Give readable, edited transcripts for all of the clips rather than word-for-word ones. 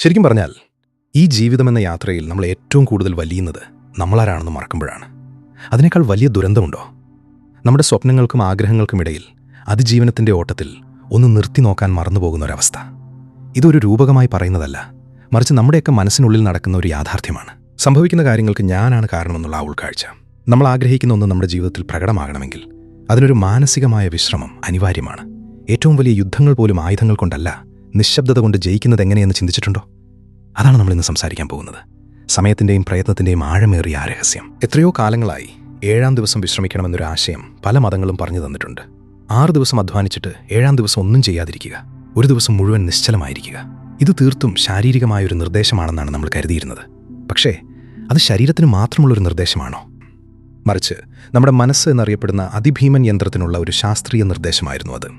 ശരിക്കും പറഞ്ഞാൽ ഈ ജീവിതമെന്ന യാത്രയിൽ നമ്മൾ ഏറ്റവും കൂടുതൽ വലിയുന്നത് നമ്മളാരാണെന്ന് മറക്കുമ്പോഴാണ്. അതിനേക്കാൾ വലിയ ദുരന്തമുണ്ടോ? നമ്മുടെ സ്വപ്നങ്ങൾക്കും ആഗ്രഹങ്ങൾക്കുമിടയിൽ അതിജീവനത്തിൻ്റെ ഓട്ടത്തിൽ ഒന്ന് നിർത്തി നോക്കാൻ മറന്നുപോകുന്ന ഒരവസ്ഥ. ഇതൊരു രൂപകമായി പറയുന്നതല്ല, മറിച്ച് നമ്മുടെയൊക്കെ മനസ്സിനുള്ളിൽ നടക്കുന്ന ഒരു യാഥാർത്ഥ്യമാണ്. സംഭവിക്കുന്ന കാര്യങ്ങൾക്ക് ഞാനാണ് കാരണമെന്നുള്ള ആ ഉൾക്കാഴ്ച. നമ്മൾ ആഗ്രഹിക്കുന്ന ഒന്ന് നമ്മുടെ ജീവിതത്തിൽ പ്രകടമാകണമെങ്കിൽ അതിനൊരു മാനസികമായ വിശ്രമം അനിവാര്യമാണ്. ഏറ്റവും വലിയ യുദ്ധങ്ങൾ പോലും ആയുധങ്ങൾ കൊണ്ടല്ല, നിശബ്ദത കൊണ്ട് ജയിക്കുന്നത് എങ്ങനെയെന്ന് ചിന്തിച്ചിട്ടുണ്ടോ? അതാണ് നമ്മളിന്ന് സംസാരിക്കാൻ പോകുന്നത്. സമയത്തിൻ്റെയും പ്രയത്നത്തിൻ്റെയും ആഴമേറിയ ആ രഹസ്യം. എത്രയോ കാലങ്ങളായി 7-ാം ദിവസം വിശ്രമിക്കണമെന്നൊരു ആശയം പല മതങ്ങളും പറഞ്ഞു തന്നിട്ടുണ്ട്. 6 ദിവസം അധ്വാനിച്ചിട്ട് 7-ാം ദിവസം ഒന്നും ചെയ്യാതിരിക്കുക, ഒരു ദിവസം മുഴുവൻ നിശ്ചലമായിരിക്കുക. ഇത് തീർത്തും ശാരീരികമായൊരു നിർദ്ദേശമാണെന്നാണ് നമ്മൾ കരുതിയിരുന്നത്. പക്ഷേ അത് ശരീരത്തിന് മാത്രമുള്ളൊരു നിർദ്ദേശമാണോ? മറിച്ച് നമ്മുടെ മനസ്സ് എന്നറിയപ്പെടുന്ന അതിഭീമൻ യന്ത്രത്തിനുള്ള ഒരു ശാസ്ത്രീയ നിർദ്ദേശമായിരുന്നു അത്.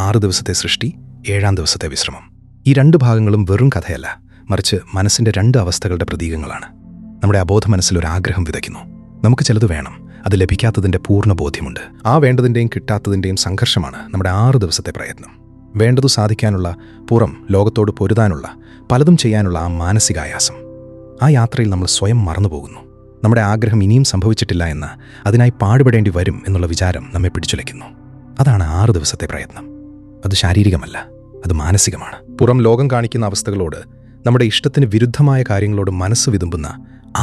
6 ദിവസത്തെ സൃഷ്ടി, 7-ാം ദിവസത്തെ വിശ്രമം. ഈ 2 ഭാഗങ്ങളും വെറും കഥയല്ല, മറിച്ച് മനസ്സിൻ്റെ 2 അവസ്ഥകളുടെ പ്രതീകങ്ങളാണ്. നമ്മുടെ അബോധ മനസ്സിലൊരാഗ്രഹം വിതയ്ക്കുന്നു. നമുക്ക് ചിലത് വേണം, അത് ലഭിക്കാത്തതിൻ്റെ പൂർണ്ണ ബോധ്യമുണ്ട്. ആ വേണ്ടതിൻ്റെയും കിട്ടാത്തതിൻ്റെയും സംഘർഷമാണ് നമ്മുടെ 6 ദിവസത്തെ പ്രയത്നം. വേണ്ടതു സാധിക്കാനുള്ള, പുറം ലോകത്തോട് പൊരുതാനുള്ള, പലതും ചെയ്യാനുള്ള ആ മാനസികായാസം. ആ യാത്രയിൽ നമ്മൾ സ്വയം മറന്നുപോകുന്നു. നമ്മുടെ ആഗ്രഹം ഇനിയും സംഭവിച്ചിട്ടില്ല എന്ന്, അതിനായി പാടുപെടേണ്ടി വരും എന്നുള്ള വിചാരം നമ്മെ പിടിച്ചുലയ്ക്കുന്നു. അതാണ് 6 ദിവസത്തെ പ്രയത്നം. അത് ശാരീരികമല്ല, അത് മാനസികമാണ്. പുറം ലോകം കാണിക്കുന്ന അവസ്ഥകളോട്, നമ്മുടെ ഇഷ്ടത്തിന് വിരുദ്ധമായ കാര്യങ്ങളോട് മനസ്സ് വിതുമ്പുന്ന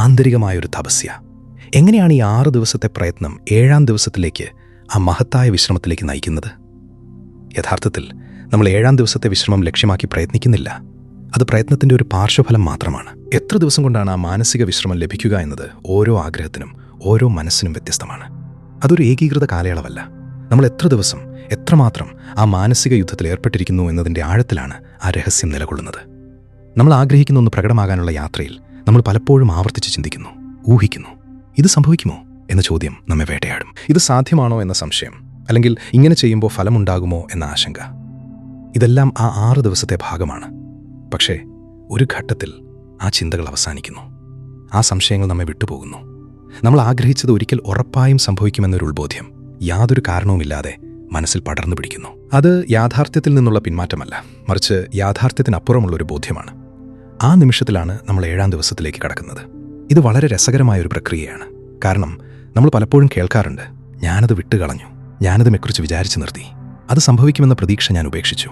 ആന്തരികമായൊരു തപസ്യ. എങ്ങനെയാണ് ഈ 6 ദിവസത്തെ പ്രയത്നം 7-ാം ദിവസത്തിലേക്ക്, ആ മഹത്തായ വിശ്രമത്തിലേക്ക് നയിക്കുന്നത്? യഥാർത്ഥത്തിൽ നമ്മൾ 7-ാം ദിവസത്തെ വിശ്രമം ലക്ഷ്യമാക്കി പ്രയത്നിക്കുന്നില്ല. അത് പ്രയത്നത്തിൻ്റെ ഒരു പാർശ്വഫലം മാത്രമാണ്. എത്ര ദിവസം കൊണ്ടാണ് ആ മാനസിക വിശ്രമം ലഭിക്കുക എന്നത് ഓരോ ആഗ്രഹത്തിനും ഓരോ മനസ്സിനും വ്യത്യസ്തമാണ്. അതൊരു ഏകീകൃത കാലയളവല്ല. നമ്മൾ എത്ര ദിവസം, എത്രമാത്രം ആ മാനസിക യുദ്ധത്തിൽ ഏർപ്പെട്ടിരിക്കുന്നു എന്നതിൻ്റെ ആഴത്തിലാണ് ആ രഹസ്യം നിലകൊള്ളുന്നത്. നമ്മൾ ആഗ്രഹിക്കുന്ന ഒന്ന് പ്രകടമാകാനുള്ള യാത്രയിൽ നമ്മൾ പലപ്പോഴും ആവർത്തിച്ച് ചിന്തിക്കുന്നു, ഊഹിക്കുന്നു. ഇത് സംഭവിക്കുമോ എന്ന ചോദ്യം നമ്മെ വേട്ടയാടും. ഇത് സാധ്യമാണോ എന്ന സംശയം, അല്ലെങ്കിൽ ഇങ്ങനെ ചെയ്യുമ്പോൾ ഫലമുണ്ടാകുമോ എന്ന ആശങ്ക. ഇതെല്ലാം ആ 6 ദിവസത്തെ ഭാഗമാണ്. പക്ഷേ ഒരു ഘട്ടത്തിൽ ആ ചിന്തകൾ അവസാനിക്കുന്നു. ആ സംശയങ്ങൾ നമ്മെ വിട്ടുപോകുന്നു. നമ്മൾ ആഗ്രഹിച്ചത് ഒരിക്കൽ ഉറപ്പായും സംഭവിക്കുമെന്നൊരു ഉൾബോധ്യം യാതൊരു കാരണവുമില്ലാതെ മനസ്സിൽ പടർന്നു പിടിക്കുന്നു. അത് യാഥാർത്ഥ്യത്തിൽ നിന്നുള്ള പിന്മാറ്റമല്ല, മറിച്ച് യാഥാർത്ഥ്യത്തിനപ്പുറമുള്ളൊരു ബോധ്യമാണ്. ആ നിമിഷത്തിലാണ് നമ്മൾ 7-ാം ദിവസത്തിലേക്ക് കടക്കുന്നത്. ഇത് വളരെ രസകരമായൊരു പ്രക്രിയയാണ്. കാരണം നമ്മൾ പലപ്പോഴും കേൾക്കാറുണ്ട്, ഞാനത് വിട്ടുകളഞ്ഞു, ഞാനതിനെക്കുറിച്ച് വിചാരിച്ചു നിർത്തി, അത് സംഭവിക്കുമെന്ന പ്രതീക്ഷ ഞാൻ ഉപേക്ഷിച്ചു.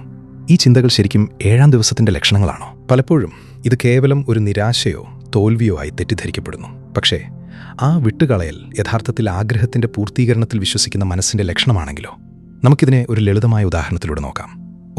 ഈ ചിന്തകൾ ശരിക്കും 7-ാം ദിവസത്തിൻ്റെ ലക്ഷണങ്ങളാണോ? പലപ്പോഴും ഇത് കേവലം ഒരു നിരാശയോ തോൽവിയോ ആയി തെറ്റിദ്ധരിക്കപ്പെടുന്നു. പക്ഷേ ആ വിട്ടുകളയൽ യഥാർത്ഥത്തിൽ ആഗ്രഹത്തിൻ്റെ പൂർത്തീകരണത്തിൽ വിശ്വസിക്കുന്ന മനസ്സിൻ്റെ ലക്ഷണമാണെങ്കിലോ? നമുക്കിതിനെ ഒരു ലളിതമായ ഉദാഹരണത്തിലൂടെ നോക്കാം.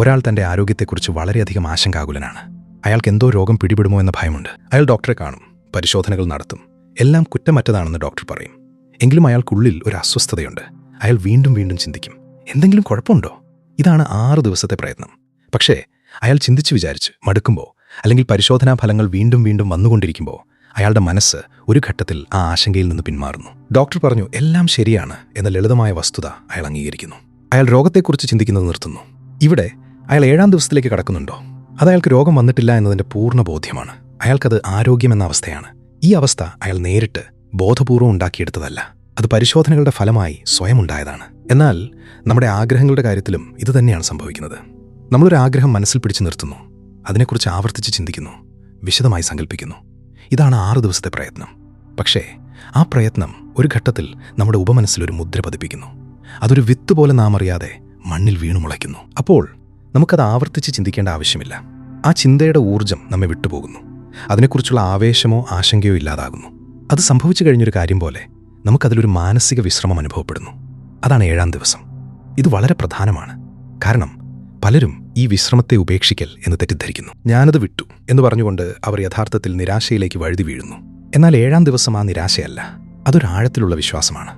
ഒരാൾ തൻ്റെ ആരോഗ്യത്തെക്കുറിച്ച് വളരെയധികം ആശങ്കാകുലനാണ്. അയാൾക്ക് എന്തോ രോഗം പിടിപെടുമോ എന്ന ഭയമുണ്ട്. അയാൾ ഡോക്ടറെ കാണും, പരിശോധനകൾ നടത്തും, എല്ലാം കുറ്റമറ്റതാണെന്ന് ഡോക്ടർ പറയും. എങ്കിലും അയാൾക്കുള്ളിൽ ഒരു അസ്വസ്ഥതയുണ്ട്. അയാൾ വീണ്ടും വീണ്ടും ചിന്തിക്കും, എന്തെങ്കിലും കുഴപ്പമുണ്ടോ? ഇതാണ് 6 ദിവസത്തെ പ്രയത്നം. പക്ഷേ അയാൾ ചിന്തിച്ച് വിചാരിച്ച് മടുക്കുമ്പോൾ, അല്ലെങ്കിൽ പരിശോധനാ ഫലങ്ങൾ വീണ്ടും വീണ്ടും വന്നുകൊണ്ടിരിക്കുമ്പോൾ, അയാളുടെ മനസ്സ് ഒരു ഘട്ടത്തിൽ ആ ആശങ്കയിൽ നിന്ന് പിന്മാറുന്നു. ഡോക്ടർ പറഞ്ഞു എല്ലാം ശരിയാണ് എന്ന ലളിതമായ വസ്തുത അയാൾ അംഗീകരിക്കുന്നു. അയാൾ രോഗത്തെക്കുറിച്ച് ചിന്തിക്കുന്നത് നിർത്തുന്നു. ഇവിടെ അയാൾ 7-ാം ദിവസത്തിലേക്ക് കടക്കുന്നുണ്ടോ? അത് അയാൾക്ക് രോഗം വന്നിട്ടില്ല എന്നതിൻ്റെ പൂർണ്ണ ബോധ്യമാണ്. അയാൾക്കത് ആരോഗ്യമെന്ന അവസ്ഥയാണ്. ഈ അവസ്ഥ അയാൾ നേരിട്ട് ബോധപൂർവ്വം ഉണ്ടാക്കിയെടുത്തതല്ല, അത് പരിശോധനകളുടെ ഫലമായി സ്വയം ഉണ്ടായതാണ്. എന്നാൽ നമ്മുടെ ആഗ്രഹങ്ങളുടെ കാര്യത്തിലും ഇതുതന്നെയാണ് സംഭവിക്കുന്നത്. നമ്മളൊരു ആഗ്രഹം മനസ്സിൽ പിടിച്ചു നിർത്തുന്നു, അതിനെക്കുറിച്ച് ആവർത്തിച്ച് ചിന്തിക്കുന്നു, വിശദമായി സങ്കല്പിക്കുന്നു. ഇതാണ് 6 ദിവസത്തെ പ്രയത്നം. പക്ഷേ ആ പ്രയത്നം ഒരു ഘട്ടത്തിൽ നമ്മുടെ ഉപമനസ്സിലൊരു മുദ്ര പതിപ്പിക്കുന്നു. അതൊരു വിത്ത് പോലെ നാം അറിയാതെ മണ്ണിൽ വീണു മുളയ്ക്കുന്നു. അപ്പോൾ നമുക്കത് ആവർത്തിച്ച് ചിന്തിക്കേണ്ട ആവശ്യമില്ല. ആ ചിന്തയുടെ ഊർജം നമ്മെ വിട്ടുപോകുന്നു. അതിനെക്കുറിച്ചുള്ള ആവേശമോ ആശങ്കയോ ഇല്ലാതാകുന്നു. അത് സംഭവിച്ചു കഴിഞ്ഞൊരു കാര്യം പോലെ നമുക്കതിലൊരു മാനസിക വിശ്രമം അനുഭവപ്പെടുന്നു. അതാണ് 7-ാം ദിവസം. ഇത് വളരെ പ്രധാനമാണ്. കാരണം പലരും ഈ വിശ്രമത്തെ ഉപേക്ഷിക്കൽ എന്ന് തെറ്റിദ്ധരിക്കുന്നു. ഞാനത് വിട്ടു എന്ന് പറഞ്ഞുകൊണ്ട് അവർ യഥാർത്ഥത്തിൽ നിരാശയിലേക്ക് വഴുതി വീഴുന്നു. എന്നാൽ 7-ാം ദിവസം ആ നിരാശയല്ല, അതൊരാഴത്തിലുള്ള വിശ്വാസമാണ്.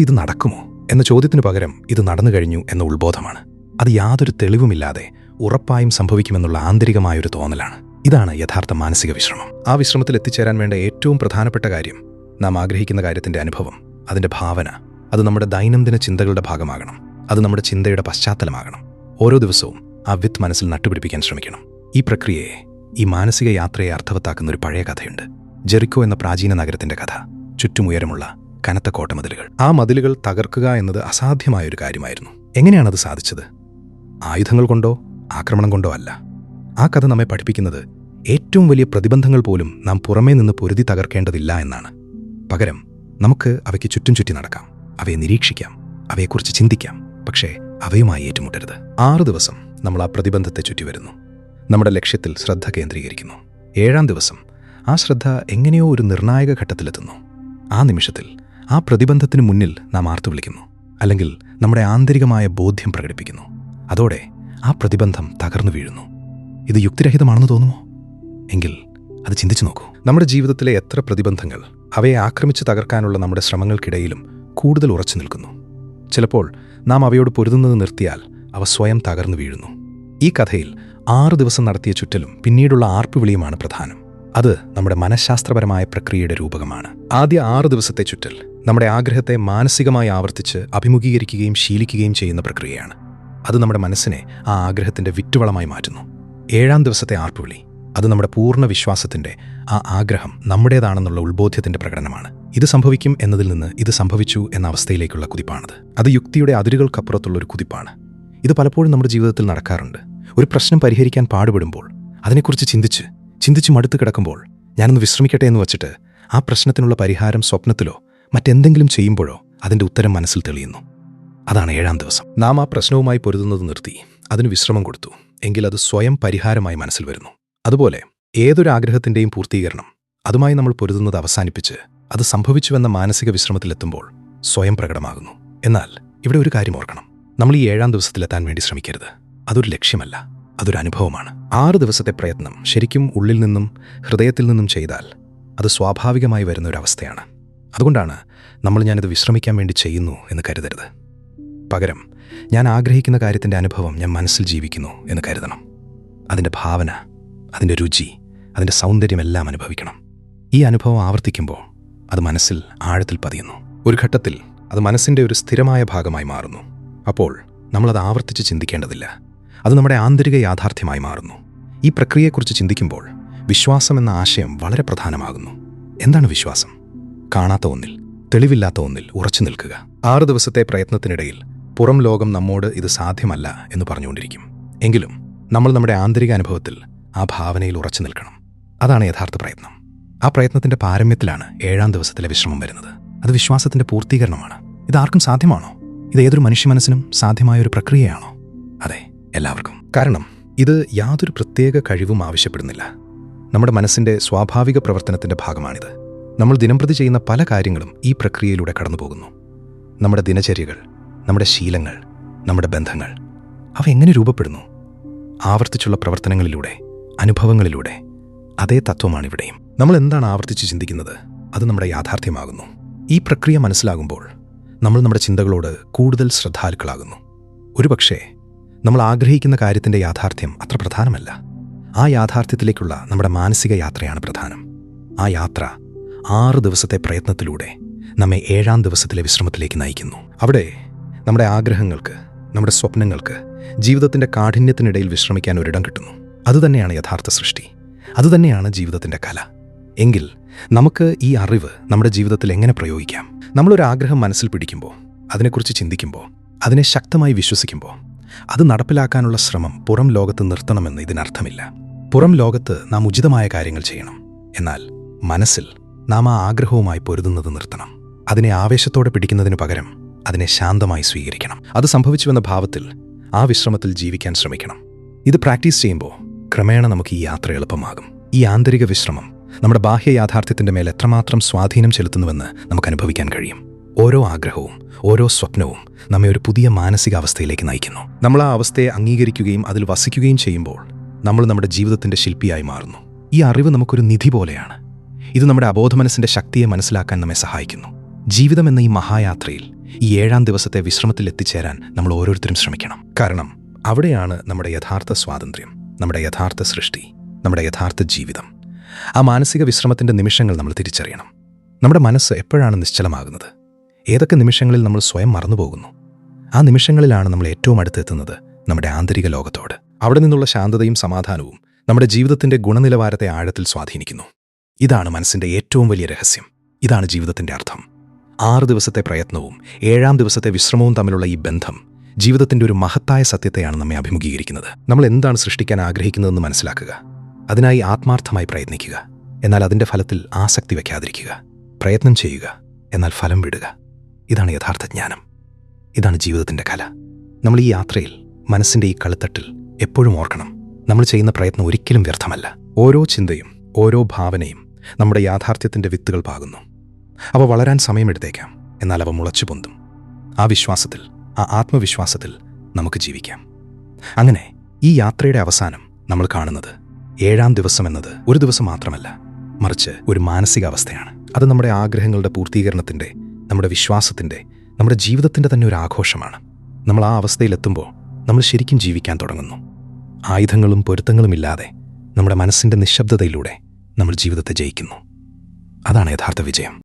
ഇത് നടക്കുമോ എന്ന ചോദ്യത്തിനു പകരം ഇത് നടന്നു കഴിഞ്ഞു എന്ന ഉൾബോധമാണ്. അത് യാതൊരു തെളിവുമില്ലാതെ ഉറപ്പായും സംഭവിക്കുമെന്നുള്ള ആന്തരികമായൊരു തോന്നലാണ്. ഇതാണ് യഥാർത്ഥ മാനസിക വിശ്രമം. ആ വിശ്രമത്തിൽ എത്തിച്ചേരാൻ വേണ്ട ഏറ്റവും പ്രധാനപ്പെട്ട കാര്യം നാം ആഗ്രഹിക്കുന്ന കാര്യത്തിൻ്റെ അനുഭവം, അതിൻ്റെ ഭാവന. അത് നമ്മുടെ ദൈനംദിന ചിന്തകളുടെ ഭാഗമാകണം. അത് നമ്മുടെ ചിന്തയുടെ പശ്ചാത്തലമാകണം. ഓരോ ദിവസവും ആ വിത്ത് മനസ്സിൽ നട്ടുപിടിപ്പിക്കാൻ ശ്രമിക്കണം. ഈ പ്രക്രിയയെ, ഈ മാനസിക യാത്രയെ അർത്ഥവത്താക്കുന്ന ഒരു പഴയ കഥയുണ്ട്. ജെറിക്കോ എന്ന പ്രാചീന നഗരത്തിൻ്റെ കഥ. ചുറ്റും ഉയരമുള്ള കനത്ത കോട്ടമതിലുകൾ. ആ മതിലുകൾ തകർക്കുക എന്നത് അസാധ്യമായൊരു കാര്യമായിരുന്നു. എങ്ങനെയാണത് സാധിച്ചത്? ആയുധങ്ങൾ കൊണ്ടോ ആക്രമണം കൊണ്ടോ അല്ല. ആ കഥ നമ്മെ പഠിപ്പിക്കുന്നത് ഏറ്റവും വലിയ പ്രതിബന്ധങ്ങൾ പോലും നാം പുറമേ നിന്ന് പൊരുതി തകർക്കേണ്ടതില്ല എന്നാണ്. പകരം നമുക്ക് അവയ്ക്ക് ചുറ്റും ചുറ്റി നടക്കാം, അവയെ നിരീക്ഷിക്കാം, അവയെക്കുറിച്ച് ചിന്തിക്കാം. പക്ഷേ അവയുമായി ഏറ്റുമുട്ടരുത്. 6 ദിവസം നമ്മൾ ആ പ്രതിബന്ധത്തെ ചുറ്റി വരുന്നു, നമ്മുടെ ലക്ഷ്യത്തിൽ ശ്രദ്ധ കേന്ദ്രീകരിക്കുന്നു. 7-ാം ദിവസം ആ ശ്രദ്ധ എങ്ങനെയോ ഒരു നിർണായക ഘട്ടത്തിലെത്തുന്നു. ആ നിമിഷത്തിൽ ആ പ്രതിബന്ധത്തിന് മുന്നിൽ നാം ആർത്തു വിളിക്കുന്നു, അല്ലെങ്കിൽ നമ്മുടെ ആന്തരികമായ ബോധ്യം പ്രകടിപ്പിക്കുന്നു. അതോടെ ആ പ്രതിബന്ധം തകർന്നു വീഴുന്നു. ഇത് യുക്തിരഹിതമാണെന്ന് തോന്നുമോ? എങ്കിൽ അത് ചിന്തിച്ചു നോക്കൂ. നമ്മുടെ ജീവിതത്തിലെ എത്ര പ്രതിബന്ധങ്ങൾ അവയെ ആക്രമിച്ച് തകർക്കാനുള്ള നമ്മുടെ ശ്രമങ്ങൾക്കിടയിലും കൂടുതൽ ഉറച്ചു നിൽക്കുന്നു. ചിലപ്പോൾ നാം അവയോട് പൊരുതുന്നത് നിർത്തിയാൽ അവ സ്വയം തകർന്നു വീഴുന്നു. ഈ കഥയിൽ 6 ദിവസം നടത്തിയ ചുറ്റലും പിന്നീടുള്ള ആർപ്പുവിളിയുമാണ് പ്രധാനം. അത് നമ്മുടെ മനഃശാസ്ത്രപരമായ പ്രക്രിയയുടെ രൂപകമാണ്. ആദ്യ 6 ദിവസത്തെ ചുറ്റൽ നമ്മുടെ ആഗ്രഹത്തെ മാനസികമായി ആവർത്തിച്ച് അഭിമുഖീകരിക്കുകയും ശീലിക്കുകയും ചെയ്യുന്ന പ്രക്രിയയാണ്. അത് നമ്മുടെ മനസ്സിനെ ആ ആഗ്രഹത്തിന്റെ വിറ്റുവളമായി മാറ്റുന്നു. 7-ാം ദിവസത്തെ ആർപ്പുവിളി അത് നമ്മുടെ പൂർണ്ണ വിശ്വാസത്തിന്റെ ആ ആഗ്രഹം നമ്മുടേതാണെന്നുള്ള ഉത്ബോധ്യത്തിന്റെ പ്രകടനമാണ്. ഇത് സംഭവിക്കും എന്നതിൽ നിന്ന് ഇത് സംഭവിച്ചു എന്ന അവസ്ഥയിലേക്കുള്ള കുതിപ്പാണത്. അത് യുക്തിയുടെ അതിരുകൾക്കപ്പുറത്തുള്ള ഒരു കുതിപ്പാണ്. ഇത് പലപ്പോഴും നമ്മുടെ ജീവിതത്തിൽ നടക്കാറുണ്ട്. ഒരു പ്രശ്നം പരിഹരിക്കാൻ പാടുപെടുമ്പോൾ, അതിനെക്കുറിച്ച് ചിന്തിച്ച് മടുത്ത് കിടക്കുമ്പോൾ, ഞാനൊന്ന് വിശ്രമിക്കട്ടെ എന്ന് വച്ചിട്ട് ആ പ്രശ്നത്തിനുള്ള പരിഹാരം സ്വപ്നത്തിലോ മറ്റെന്തെങ്കിലും ചെയ്യുമ്പോഴോ അതിൻ്റെ ഉത്തരം മനസ്സിൽ തെളിയുന്നു. അതാണ് 7-ാം ദിവസം. നാം ആ പ്രശ്നവുമായി പൊരുതുന്നത് നിർത്തി അതിന് വിശ്രമം കൊടുത്തു എങ്കിൽ അത് സ്വയം പരിഹാരമായി മനസ്സിൽ വരുന്നു. അതുപോലെ ഏതൊരു ആഗ്രഹത്തിൻ്റെയും പൂർത്തീകരണം, അതുമായി നമ്മൾ പൊരുതുന്നത് അവസാനിപ്പിച്ച് അത് സംഭവിച്ചുവെന്ന മാനസിക വിശ്രമത്തിലെത്തുമ്പോൾ സ്വയം പ്രകടമാകുന്നു. എന്നാൽ ഇവിടെ ഒരു കാര്യം ഓർക്കണം, നമ്മൾ ഈ 7-ാം ദിവസത്തിലെത്താൻ വേണ്ടി ശ്രമിക്കരുത്. അതൊരു ലക്ഷ്യമല്ല, അതൊരു അനുഭവമാണ്. 6 ദിവസത്തെ പ്രയത്നം ശരിക്കും ഉള്ളിൽ നിന്നും ഹൃദയത്തിൽ നിന്നും ചെയ്താൽ അത് സ്വാഭാവികമായി വരുന്ന ഒരവസ്ഥയാണ്. അതുകൊണ്ടാണ് ഞാനിത് വിശ്രമിക്കാൻ വേണ്ടി ചെയ്യുന്നു എന്ന് കരുതരുത്. പകരം ഞാൻ ആഗ്രഹിക്കുന്ന കാര്യത്തിൻ്റെ അനുഭവം ഞാൻ മനസ്സിൽ ജീവിക്കുന്നു എന്ന് കരുതണം. അതിൻ്റെ ഭാവന, അതിൻ്റെ രുചി, അതിൻ്റെ സൗന്ദര്യമെല്ലാം അനുഭവിക്കണം. ഈ അനുഭവം ആവർത്തിക്കുമ്പോൾ അത് മനസ്സിൽ ആഴത്തിൽ പതിയുന്നു. ഒരു ഘട്ടത്തിൽ അത് മനസ്സിൻ്റെ ഒരു സ്ഥിരമായ ഭാഗമായി മാറുന്നു. അപ്പോൾ നമ്മളത് ആവർത്തിച്ച് ചിന്തിക്കേണ്ടതില്ല. അത് നമ്മുടെ ആന്തരിക യാഥാർത്ഥ്യമായി മാറുന്നു. ഈ പ്രക്രിയയെക്കുറിച്ച് ചിന്തിക്കുമ്പോൾ വിശ്വാസം എന്ന ആശയം വളരെ പ്രധാനമാകുന്നു. എന്താണ് വിശ്വാസം? കാണാത്ത ഒന്നിൽ, തെളിവില്ലാത്ത ഒന്നിൽ ഉറച്ചു നിൽക്കുക. 6 ദിവസത്തെ പ്രയത്നത്തിനിടയിൽ പുറം ലോകം നമ്മോട് ഇത് സാധ്യമല്ല എന്ന് പറഞ്ഞുകൊണ്ടിരിക്കും. എങ്കിലും നമ്മൾ നമ്മുടെ ആന്തരിക അനുഭവത്തിൽ ആ ഭാവനയിൽ ഉറച്ചു നിൽക്കണം. അതാണ് യഥാർത്ഥ പ്രയത്നം. ആ പ്രയത്നത്തിന്റെ പാരമ്യത്തിലാണ് 7-ാം ദിവസത്തിലെ വിശ്രമം വരുന്നത്. അത് വിശ്വാസത്തിന്റെ പൂർത്തീകരണമാണ്. ഇത് ആർക്കും സാധ്യമാണോ? ഇത് ഏതൊരു മനുഷ്യ മനസ്സിനും സാധ്യമായൊരു പ്രക്രിയയാണോ? അതെ, എല്ലാവർക്കും. കാരണം ഇത് യാതൊരു പ്രത്യേക കഴിവും ആവശ്യപ്പെടുന്നില്ല. നമ്മുടെ മനസ്സിന്റെ സ്വാഭാവിക പ്രവർത്തനത്തിന്റെ ഭാഗമാണിത്. നമ്മൾ ദിനംപ്രതി ചെയ്യുന്ന പല കാര്യങ്ങളും ഈ പ്രക്രിയയിലൂടെ കടന്നുപോകുന്നു. നമ്മുടെ ദിനചര്യകൾ, നമ്മുടെ ശീലങ്ങൾ, നമ്മുടെ ബന്ധങ്ങൾ, അവ എങ്ങനെ രൂപപ്പെടുന്നു? ആവർത്തിച്ചുള്ള പ്രവർത്തനങ്ങളിലൂടെ, അനുഭവങ്ങളിലൂടെ. അതേ തത്വമാണിവിടെയും. നമ്മൾ എന്താണ് ആവർത്തിച്ച് ചിന്തിക്കുന്നത്, അത് നമ്മുടെ യാഥാർത്ഥ്യമാകുന്നു. ഈ പ്രക്രിയ മനസ്സിലാകുമ്പോൾ നമ്മൾ നമ്മുടെ ചിന്തകളോട് കൂടുതൽ ശ്രദ്ധാലുക്കളാകുന്നു. ഒരുപക്ഷേ നമ്മൾ ആഗ്രഹിക്കുന്ന കാര്യത്തിൻ്റെ യാഥാർത്ഥ്യം അത്ര പ്രധാനമല്ല. ആ യാഥാർത്ഥ്യത്തിലേക്കുള്ള നമ്മുടെ മാനസിക യാത്രയാണ് പ്രധാനം. ആ യാത്ര 6 ദിവസത്തെ പ്രയത്നത്തിലൂടെ നമ്മെ 7-ാം ദിവസത്തിലെ വിശ്രമത്തിലേക്ക് നയിക്കുന്നു. അവിടെ നമ്മുടെ ആഗ്രഹങ്ങൾക്ക്, നമ്മുടെ സ്വപ്നങ്ങൾക്ക്, ജീവിതത്തിൻ്റെ കാഠിന്യത്തിനിടയിൽ വിശ്രമിക്കാൻ ഒരിടം കിട്ടുന്നു. അതുതന്നെയാണ് യഥാർത്ഥ സൃഷ്ടി. അതുതന്നെയാണ് ജീവിതത്തിൻ്റെ കല. എങ്കിൽ നമുക്ക് ഈ അറിവ് നമ്മുടെ ജീവിതത്തിൽ എങ്ങനെ പ്രയോഗിക്കാം? നമ്മളൊരു ആഗ്രഹം മനസ്സിൽ പിടിക്കുമ്പോൾ, അതിനെക്കുറിച്ച് ചിന്തിക്കുമ്പോൾ, അതിനെ ശക്തമായി വിശ്വസിക്കുമ്പോൾ, അത് നടപ്പിലാക്കാനുള്ള ശ്രമം പുറം ലോകത്ത് നിർത്തണമെന്ന് ഇതിനർത്ഥമില്ല. പുറം ലോകത്ത് നാം ഉചിതമായ കാര്യങ്ങൾ ചെയ്യണം. എന്നാൽ മനസ്സിൽ നാം ആ ആഗ്രഹവുമായി പൊരുതുന്നത് നിർത്തണം. അതിനെ ആവേശത്തോടെ പിടിക്കുന്നതിനു പകരം അതിനെ ശാന്തമായി സ്വീകരിക്കണം. അത് സംഭവിച്ചുവെന്ന ഭാവത്തിൽ ആ വിശ്രമത്തിൽ ജീവിക്കാൻ ശ്രമിക്കണം. ഇത് പ്രാക്ടീസ് ചെയ്യുമ്പോൾ ക്രമേണ നമുക്ക് ഈ യാത്ര എളുപ്പമാകും. ഈ ആന്തരിക വിശ്രമം നമ്മുടെ ബാഹ്യ യാഥാർത്ഥ്യത്തിൻ്റെ മേൽ എത്രമാത്രം സ്വാധീനം ചെലുത്തുന്നുവെന്ന് നമുക്ക് അനുഭവിക്കാൻ കഴിയും. ഓരോ ആഗ്രഹവും, ഓരോ സ്വപ്നവും നമ്മെ ഒരു പുതിയ മാനസികാവസ്ഥയിലേക്ക് നയിക്കുന്നു. നമ്മൾ ആ അവസ്ഥയെ അംഗീകരിക്കുകയും അതിൽ വസിക്കുകയും ചെയ്യുമ്പോൾ നമ്മൾ നമ്മുടെ ജീവിതത്തിൻ്റെ ശില്പിയായി മാറുന്നു. ഈ അറിവ് നമുക്കൊരു നിധി പോലെയാണ്. ഇത് നമ്മുടെ അബോധമനസ്സിൻ്റെ ശക്തിയെ മനസ്സിലാക്കാൻ നമ്മെ സഹായിക്കുന്നു. ജീവിതം എന്ന ഈ മഹായാത്രയിൽ ഈ 7-ാം ദിവസത്തെ വിശ്രമത്തിൽ എത്തിച്ചേരാൻ നമ്മൾ ഓരോരുത്തരും ശ്രമിക്കണം. കാരണം അവിടെയാണ് നമ്മുടെ യഥാർത്ഥ സ്വാതന്ത്ര്യം, നമ്മുടെ യഥാർത്ഥ സൃഷ്ടി, നമ്മുടെ യഥാർത്ഥ ജീവിതം. ആ മാനസിക വിശ്രമത്തിൻ്റെ നിമിഷങ്ങൾ നമ്മൾ തിരിച്ചറിയണം. നമ്മുടെ മനസ്സ് എപ്പോഴാണ് നിശ്ചലമാകുന്നത്? ഏതൊക്കെ നിമിഷങ്ങളിൽ നമ്മൾ സ്വയം മറന്നുപോകുന്നു? ആ നിമിഷങ്ങളിലാണ് നമ്മൾ ഏറ്റവും അടുത്തെത്തുന്നത് നമ്മുടെ ആന്തരിക ലോകത്തോട്. അവിടെ നിന്നുള്ള ശാന്തതയും സമാധാനവും നമ്മുടെ ജീവിതത്തിൻ്റെ ഗുണനിലവാരത്തെ ആഴത്തിൽ സ്വാധീനിക്കുന്നു. ഇതാണ് മനസ്സിൻ്റെ ഏറ്റവും വലിയ രഹസ്യം. ഇതാണ് ജീവിതത്തിൻ്റെ അർത്ഥം. 6 ദിവസത്തെ പ്രയത്നവും 7-ാം ദിവസത്തെ വിശ്രമവും തമ്മിലുള്ള ഈ ബന്ധം ജീവിതത്തിൻ്റെ ഒരു മഹത്തായ സത്യത്തെയാണ് നമ്മെ അഭിമുഖീകരിക്കുന്നത്. നമ്മൾ എന്താണ് സൃഷ്ടിക്കാൻ ആഗ്രഹിക്കുന്നതെന്ന് മനസ്സിലാക്കുക. അതിനായി ആത്മാർത്ഥമായി പ്രയത്നിക്കുക, എന്നാൽ അതിൻ്റെ ഫലത്തിൽ ആസക്തി വയ്ക്കാതിരിക്കുക. പ്രയത്നം ചെയ്യുക, എന്നാൽ ഫലം വിടുക. ഇതാണ് യഥാർത്ഥ ജ്ഞാനം. ഇതാണ് ജീവിതത്തിൻ്റെ കല. നമ്മൾ ഈ യാത്രയിൽ, മനസ്സിൻ്റെ ഈ കളിത്തട്ടിൽ എപ്പോഴും ഓർക്കണം, നമ്മൾ ചെയ്യുന്ന പ്രയത്നം ഒരിക്കലും വ്യർത്ഥമല്ല. ഓരോ ചിന്തയും ഓരോ ഭാവനയും നമ്മുടെ യാഥാർത്ഥ്യത്തിൻ്റെ വിത്തുകൾ പാകുന്നു. അവ വളരാൻ സമയമെടുത്തേക്കാം, എന്നാൽ അവ മുളച്ചു പൊന്തും. ആ വിശ്വാസത്തിൽ, ആ ആത്മവിശ്വാസത്തിൽ നമുക്ക് ജീവിക്കാം. അങ്ങനെ ഈ യാത്രയുടെ അവസാനം നമ്മൾ കാണുന്നത് 7-ാം ദിവസം എന്നത് ഒരു ദിവസം മാത്രമല്ല, മറിച്ച് ഒരു മാനസികാവസ്ഥയാണ്. അത് നമ്മുടെ ആഗ്രഹങ്ങളുടെ പൂർത്തീകരണത്തിൻ്റെ, നമ്മുടെ വിശ്വാസത്തിൻ്റെ, നമ്മുടെ ജീവിതത്തിൻ്റെ തന്നെ ഒരു ആഘോഷമാണ്. നമ്മൾ ആ അവസ്ഥയിലെത്തുമ്പോൾ നമ്മൾ ശരിക്കും ജീവിക്കാൻ തുടങ്ങുന്നു. ആയുധങ്ങളും പൊരുത്തങ്ങളുമില്ലാതെ നമ്മുടെ മനസ്സിൻ്റെ നിശബ്ദതയിലൂടെ നമ്മൾ ജീവിതത്തെ ജയിക്കുന്നു. അതാണ് യഥാർത്ഥ വിജയം.